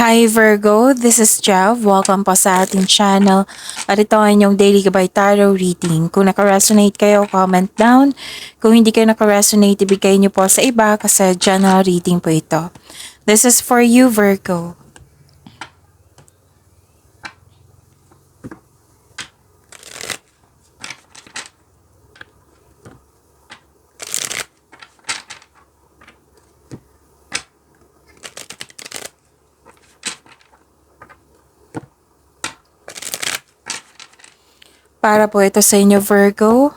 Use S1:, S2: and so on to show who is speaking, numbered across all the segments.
S1: Hi Virgo, this is Jav. Welcome po sa ating channel. At ito ang inyong Daily Gabay Tarot Reading. Kung naka-resonate kayo, comment down. Kung hindi kayo naka-resonate, ibigay niyo po sa iba kasi general reading po ito. This is for you, Virgo. Para po ito sa inyo, Virgo.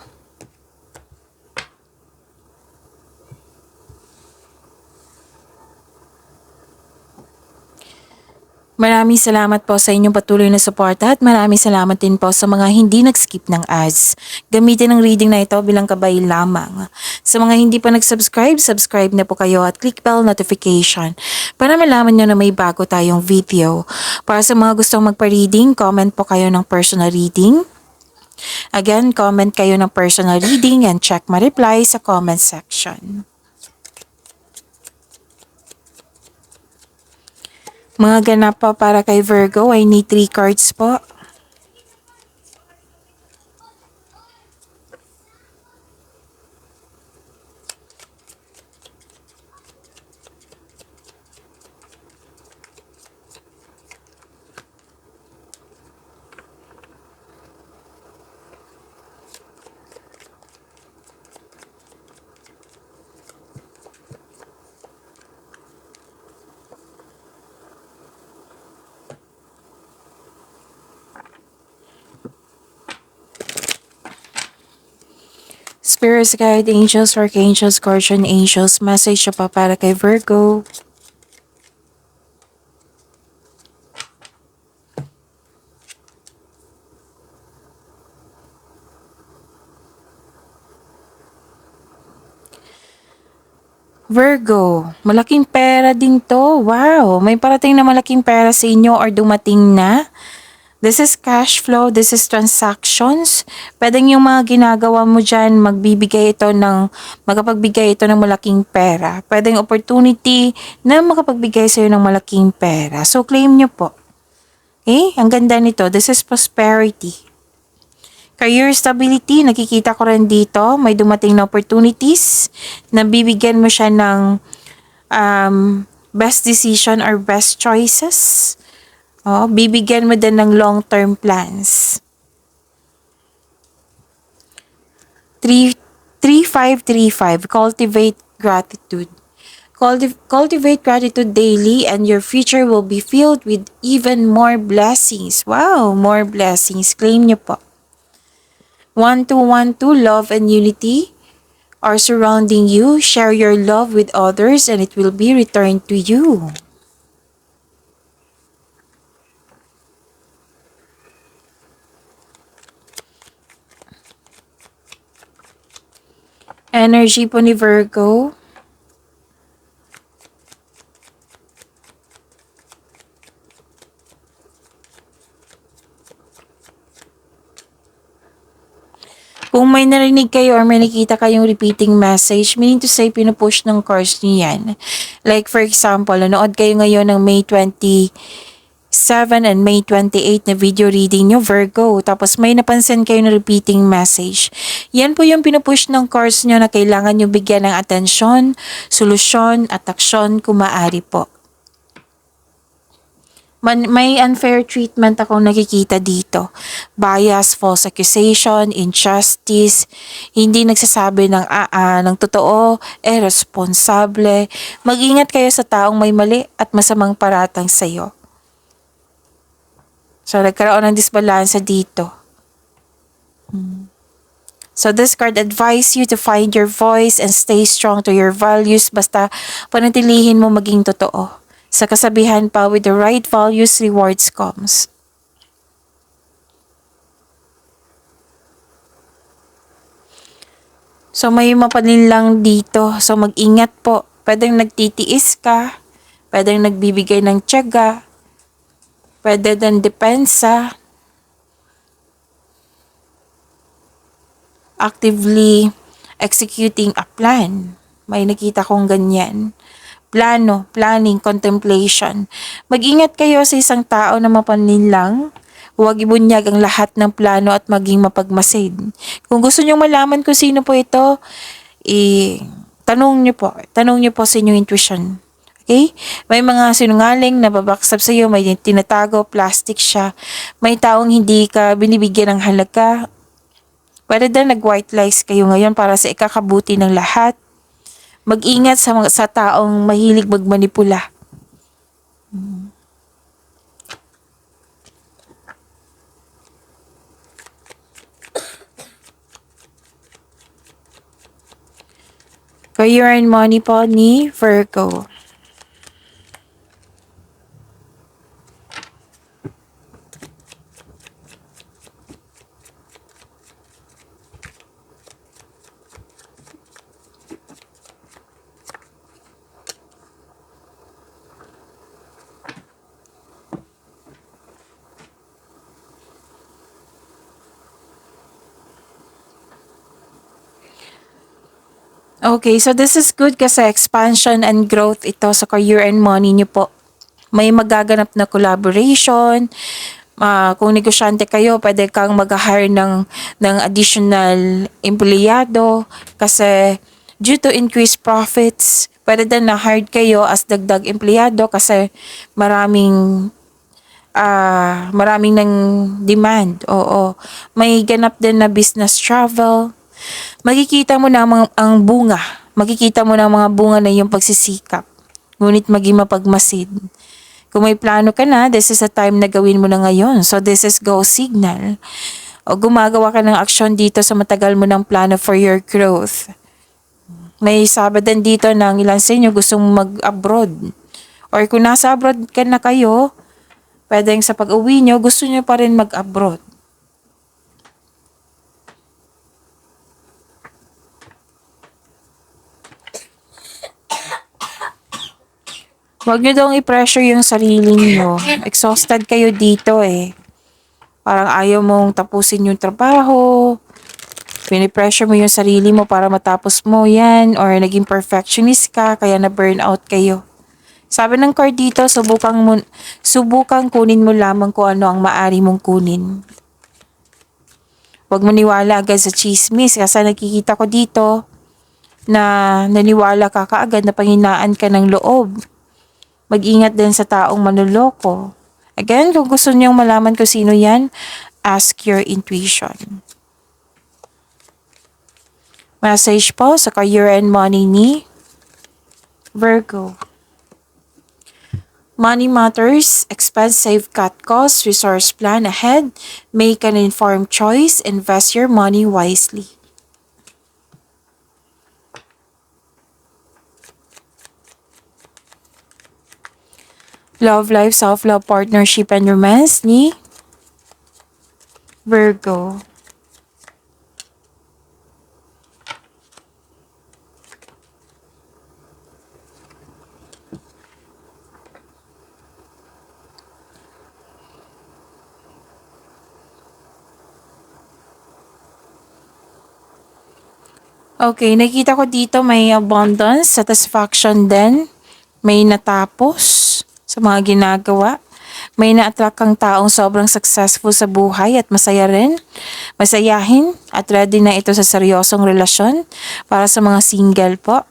S1: Maraming salamat po sa inyong patuloy na suporta at maraming salamat din po sa mga hindi nag-skip ng ads. Gamitin ang reading na ito bilang kabay lamang. Sa mga hindi pa nag-subscribe, subscribe na po kayo at click bell notification para malaman nyo na may bago tayong video. Para sa mga gustong magpa-reading, comment po kayo ng personal reading. Again, comment kayo ng personal reading and check my reply sa comment section. Mga ganap po para kay Virgo, I need 3 cards po. Spirits, guide, angels, archangels, guardian angels, message pa para kay Virgo. Virgo, malaking pera din to. Wow, may parating na malaking pera sa inyo or dumating na. This is cash flow, this is transactions. Pwedeng yung mga ginagawa mo dyan, makapagbigay ito ng malaking pera. Pwedeng opportunity na makapagbigay sa'yo ng malaking pera. So, claim nyo po. Okay? Ang ganda nito. This is prosperity. Career stability, nakikita ko rin dito. May dumating na opportunities na bibigyan mo siya ng best decision or best choices. Oh, bibigyan mo din ng long-term plans. 3535, cultivate gratitude. Cultivate gratitude daily and your future will be filled with even more blessings. Wow, more blessings. Claim nyo po. 1212, love and unity are surrounding you. Share your love with others and it will be returned to you. Energy po ni Virgo. Kung may narinig kayo or may nakita kayong repeating message, meaning to say, pinupush ng cards niyo yan. Like for example, nanood kayo ngayon ng May 27 and May 28 na video reading nyo, Virgo. Tapos may napansin kayo na repeating message. Yan po yung pinupush ng cards nyo na kailangan nyo bigyan ng atensyon, solusyon at aksyon kung maaari po. May unfair treatment akong nakikita dito. Bias, false accusation, injustice, hindi nagsasabi ng totoo, responsable. Mag-ingat kayo sa taong may mali at masamang paratang sa'yo. So, nagkaroon ng disbalansa dito. So, this card advise you to find your voice and stay strong to your values. Basta panatilihin mo maging totoo. Sa kasabihan pa, with the right values, rewards comes. So, may mapanin lang dito. So, mag-ingat po. Pwedeng nagtitiis ka. Pwedeng nagbibigay ng tiyaga. Pwede din depensa. Actively executing a plan. May nakita kong ganyan. plano, planning, contemplation. Mag-ingat kayo sa isang tao na mapaninlang. Huwag ibunyag ang lahat ng plano at maging mapagmasid. Kung gusto nyong malaman kung sino po ito, tanong nyo po. Tanong nyo po sa inyong intuition. Okay? May mga sinungaling na babaksab sa iyo, may tinatago, plastic siya. May taong hindi ka binibigyan ng halaga. Pwede din nag-white lies kayo ngayon para sa ikakabuti ng lahat. Mag-ingat sa taong mahilig magmanipula. Career and money po ni Virgo. Okay, so this is good kasi expansion and growth ito sa career and money niyo po. May magaganap na collaboration. Kung negosyante kayo, pwede kang mag-hire ng additional empleyado kasi due to increased profits, pwede din na hired kayo as dagdag empleyado kasi maraming ng demand. Oo. May ganap din na business travel. Makikita mo na ang bunga. Makikita mo na ang mga bunga na iyong pagsisikap. Ngunit maging mapagmasid. Kung may plano ka na, this is the time na gawin mo na ngayon. So this is go signal. O gumagawa ka ng aksyon dito sa matagal mo ng plano for your growth. May sabadan dito ng ilan sa inyo gustong mag-abroad. Or kung nasa abroad ka na kayo, pwedeng sa pag-uwi nyo, gusto nyo pa rin mag-abroad. Huwag nyo daw i-pressure yung sarili nyo. Exhausted kayo dito eh. Parang ayaw mong tapusin yung trabaho. Pinipressure mo yung sarili mo para matapos mo yan. Or naging perfectionist ka, kaya na-burn out kayo. Sabi ng card dito, subukang kunin mo lamang kung ano ang maari mong kunin. Huwag maniwala agad sa chismis kasi nakikita ko dito na naniwala ka kaagad na panghinaan ka ng loob. Mag-ingat din sa taong manloloko. Again, kung gusto niyong malaman kung sino yan, ask your intuition. Message po sa career and money ni Virgo. Money matters, expense save cut costs, resource plan ahead, make an informed choice, invest your money wisely. Love life, self-love, partnership, and romance ni Virgo. Okay, nakita ko dito may abundance, satisfaction din. May natapos sa mga ginagawa. May na-attract kang taong sobrang successful sa buhay at masaya rin. Masayahin at ready na ito sa seryosong relasyon para sa mga single po.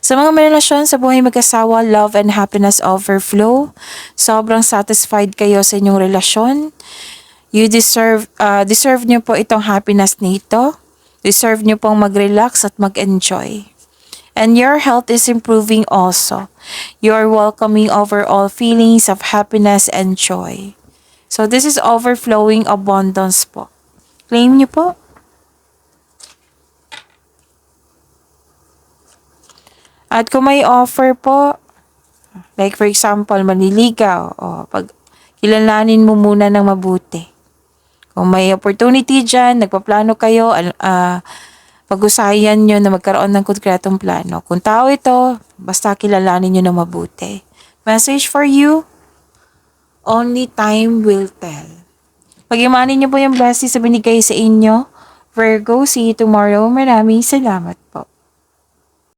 S1: Sa mga may relasyon sa buhay mag-asawa, love and happiness overflow. Sobrang satisfied kayo sa inyong relasyon. You deserve nyo po itong happiness nito. Deserve nyo pong mag-relax at mag-enjoy. And your health is improving also. You are welcoming overall feelings of happiness and joy. So this is overflowing abundance po. Claim nyo po. At kung may offer po, like for example, manliligaw, pag kilalanin mo muna ng mabuti. Kung may opportunity dyan, nagpaplano kayo, pag-usayan nyo na magkaroon ng konkretong plano. Kung tao ito, basta kilalanin nyo na mabuti. Message for you, only time will tell. Pag-imanin nyo po yung blessings na binigay sa inyo. Virgo, see you tomorrow. Maraming salamat po.